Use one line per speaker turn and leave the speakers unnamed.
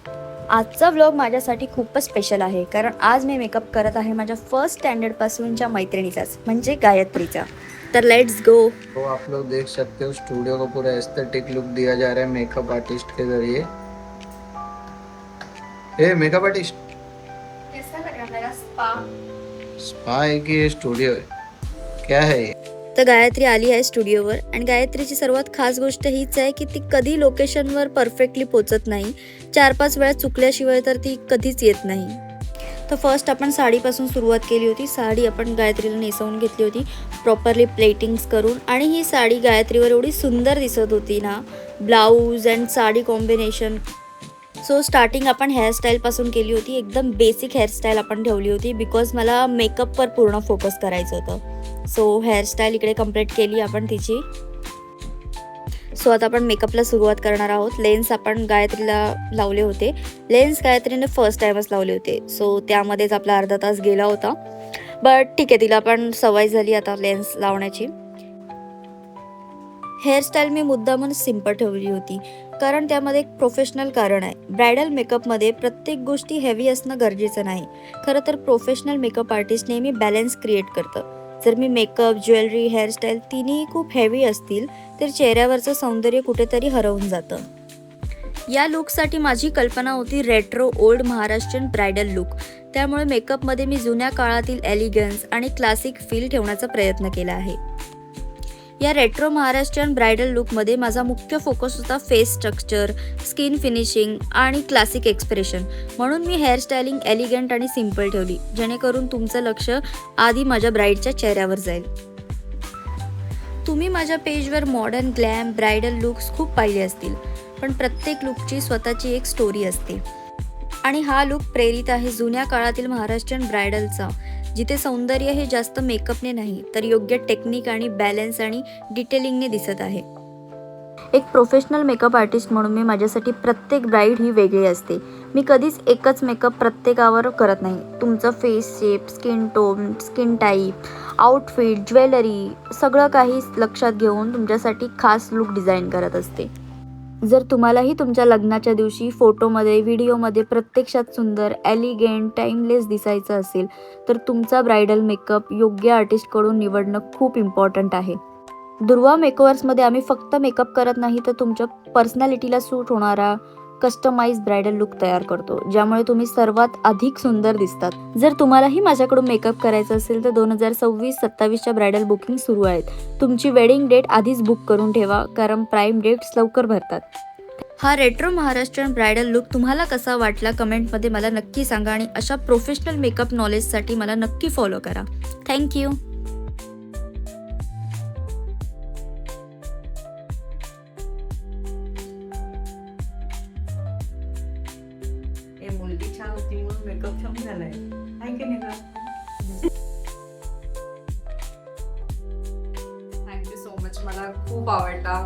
आजचा व्लॉग माझ्यासाठी खूपच स्पेशल आहे, कारण आज मी मेकअप करत आहे माझ्या फर्स्ट स्टँडर्डपासूनच्या मैत्रिणीचाच, म्हणजे गायत्रीचा. तर लेट्स गो.
तो आप लोग देख सकते हो स्टूडियो को पूरा एस्थेटिक लुक दिया जा रहा है मेकअप आर्टिस्ट के जरिए। ए मेकअप आर्टिस्ट
कैसा लग रहा मेरा स्पा?
स्पा है कि ये स्टूडियो है, क्या है ये?
तर गायत्री आली आहे स्टुडिओवर, आणि गायत्रीची सर्वात खास गोष्ट हीच आहे की ती कधी लोकेशनवर परफेक्टली पोचत नाही. 4-5 वेळा चुकल्याशिवाय तर ती कधीच येत नाही. तर फर्स्ट आपण साडीपासून सुरुवात केली होती. साडी आपण गायत्रीला नेसवून घेतली होती प्रॉपरली प्लेटिंग्स करून, आणि ही साडी गायत्रीवर एवढी सुंदर दिसत होती ना, blouse and sari combination. So starting आपण हेअरस्टाईलपासून केली होती. एकदम बेसिक हेअरस्टाईल आपण ठेवली होती, बिकॉज मला मेकअपवर पूर्ण फोकस करायचं होतं. सो हेअरस्टाईल इकडे कंप्लीट केली आपण तिची. सो आता आपण मेकअपला सुरुवात करणार आहोत. लेन्स आपण गायत्रीला लावले होते. लेन्स गायत्रीने फर्स्ट टाइमच लावले होते, सो त्यामध्येच आपला अर्धा तास गेला होता. बट ठीक आहे, तिला पण सवय झाली आता लेन्स लावण्याची. हेअरस्टाईल मी मुद्दामून सिम्पल ठेवली होती, कारण त्यामध्ये एक प्रोफेशनल कारण आहे. ब्रायडल मेकअपमध्ये प्रत्येक गोष्टी हेवी असणं गरजेचं नाही. खरं तर प्रोफेशनल मेकअप आर्टिस्ट नेहमी बॅलन्स क्रिएट करतं. जर मी मेकअप, ज्वेलरी, हेअरस्टाईल तिन्ही खूप हेवी असतील तर चेहऱ्यावरचं सौंदर्य कुठेतरी हरवून जातं. या लुकसाठी माझी कल्पना होती retro old Maharashtrian bridal look. त्यामुळे मेकअपमध्ये मी जुन्या काळातील एलिगन्स आणि क्लासिक फील ठेवण्याचा प्रयत्न केला आहे. या रेट्रो महाराष्ट्रीयन ब्रायडल लुकमध्ये माझा मुख्य फोकस होता फेस स्ट्रक्चर, स्किन फिनिशिंग आणि क्लासिक एक्सप्रेशन. म्हणून मी हेअरस्टायलिंग एलिगंट आणि सिम्पल ठेवली, जेणेकरून तुमचं लक्ष आधी माझ्या ब्राईडच्या चेहऱ्यावर जाईल. तुम्ही माझ्या पेजवर मॉडर्न, ग्लॅम, ब्रायडल लुक्स खूप पाहिले असतील, पण प्रत्येक लुकची स्वतःची एक स्टोरी असते. आणि हा लुक प्रेरित आहे जुन्या काळातील महाराष्ट्रीयन ब्रायडलचा, जिथे सौंदर्य हे जास्त मेकअपने नाही तर योग्य टेक्निक आणि बॅलन्स आणि डिटेलिंगने दिसत आहे. एक प्रोफेशनल मेकअप आर्टिस्ट म्हणून मी माझ्यासाठी प्रत्येक ब्राईड ही वेगळी असते. मी कधीच एकच मेकअप प्रत्येकावर करत नाही. तुमचं face shape, skin tone, skin type, outfit, jewellery सगळं काही लक्षात घेऊन तुमच्यासाठी खास लुक डिझाईन करत असते. जर तुम्हालाही तुमच्या लग्नाच्या दिवशी फोटोमध्ये, व्हिडिओमध्ये प्रत्यक्षात सुंदर, एलिगंट, टाईमलेस दिसायचं असेल तर तुमचा ब्रायडल मेकअप योग्य आर्टिस्टकडून निवडणं खूप इम्पॉर्टंट आहे. दुर्वा मेकओव्हर्समध्ये आम्ही फक्त मेकअप करत नाही तर तुमच्या पर्सनॅलिटीला सूट होणारा कस्टमाइज ब्रायडल लुक तयार करतो, ज्यामुळे तुम्ही सर्वात अधिक सुंदर दिसतात. जर तुम्हालाही माझ्याकडून मेकअप करायचा असेल तर 2026-27च्या ब्रायडल बुकिंग सुरू आहेत. तुमची वेडिंग डेट आधीच बुक करून ठेवा, कारण प्राईम डेट्स लवकर भरतात. हा रेट्रो महाराष्ट्रीयन ब्रायडल लुक तुम्हाला कसा वाटला कमेंटमध्ये मला नक्की सांगा, आणि अशा प्रोफेशनल मेकअप नॉलेजसाठी मला नक्की फॉलो करा. थँक्यू.
मुलगी छान होती म्हणून मेकअप छान झालाय, आहे की नाही का? थँक्यू सो मच, मला खूप आवडला,